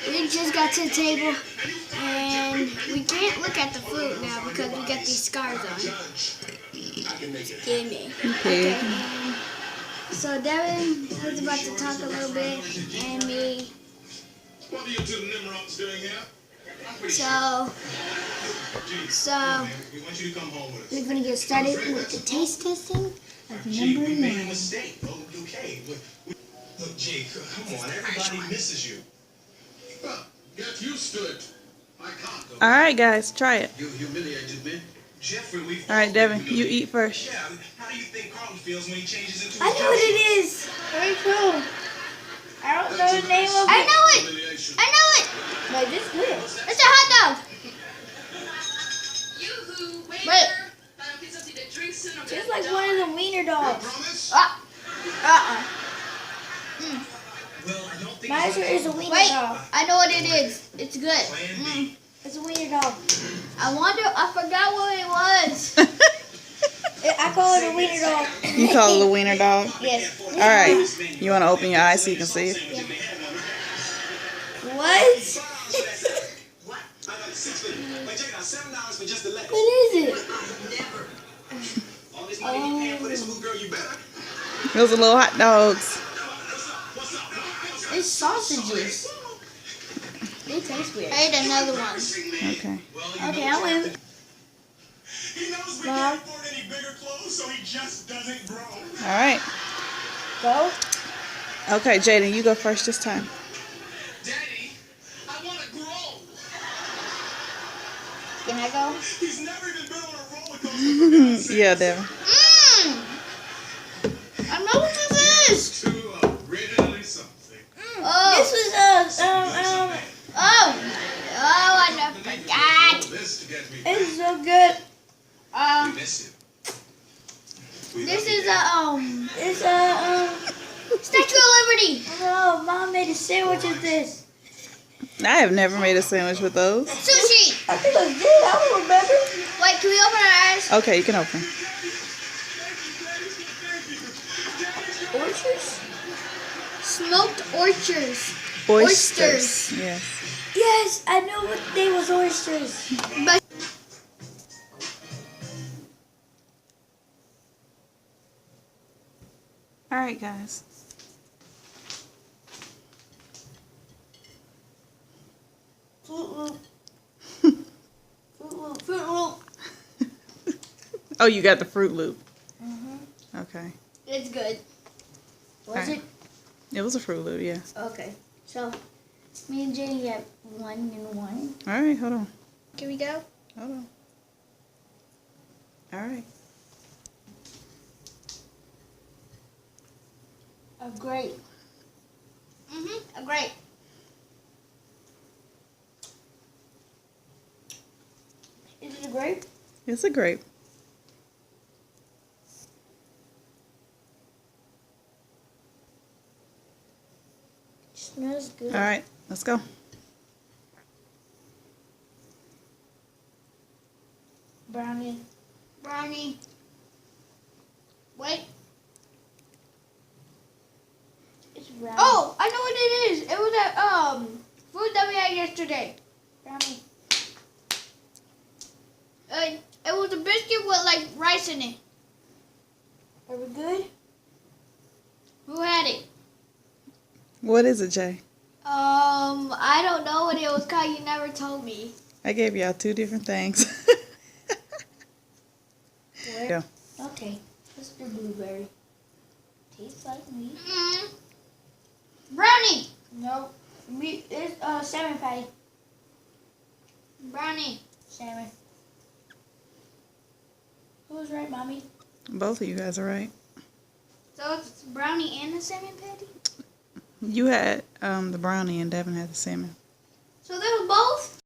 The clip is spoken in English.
We just got to the table, and we can't look at the fruit now because we got these scars on. Excuse me. Okay. So Devin was about to talk a little bit, and me. So we're gonna get started with the taste testing of number 9. Look, Jake, come on, everybody misses you. Get used to it. All right, guys, try it. You humiliated me. Jeffrey, we've all right, Devin, you eat first. Yeah, how do you think Carlton feels when he changes into I know what it is. Very cool. I don't know the name of it. I know it. I know it. Wait, this is good. It's a hot dog. Wait. Just like one of the wiener dogs. Mine is a wiener dog. I know what it is. It's good. It's a wiener dog. I forgot what it was. I call it a wiener dog. You call it a wiener dog? Yes. All right. You want to open your eyes so you can see it? Yeah. What? What is it? Those are little hot dogs. It's sausages. They taste weird. I ate another one. Okay. Okay, I win. Mom. All right. Go. Okay, Jaden, you go first this time. Daddy, I want to grow. Can I go? He's never even been on a roll with those. Yeah, Devin. I know what this is. Really something. Oh. This was I never forgot. It's so good. This is Statue of Liberty. Oh, Mom made a sandwich with this. I have never made a sandwich with those. Sushi. I think I did. I don't remember. Wait, can we open our eyes? Okay, you can open. Orchards? Smoked orchards. Oysters. Yes. Yes, I know what they was oysters. But all right, guys. Fruit Loop. Fruit Loop. Fruit Loop. Oh, you got the Fruit Loop. Okay. It's good. Was it? It was a Fruit Loop, yeah. Okay. So, me and Jenny got 1 and 1. All right, hold on. Can we go? Hold on. All right. A grape. A grape. Is it a grape? It's a grape. Smells good. All right, let's go. Brownie. Brownie. Wait. It's brownie. Oh, I know what it is. It was that food that we had yesterday. Brownie. It was a biscuit with like rice in it. Are we good? Who had it? What is it, Jay? I don't know what it was called. You never told me. I gave y'all 2 different things. Where? Yeah. Okay. Let's do blueberry. Tastes like meat. Brownie. No. Meat. It's salmon patty. Brownie. Salmon. Who was right, Mommy? Both of you guys are right. So it's brownie and the salmon patty? You had the brownie and Devin had the salmon. So they were both?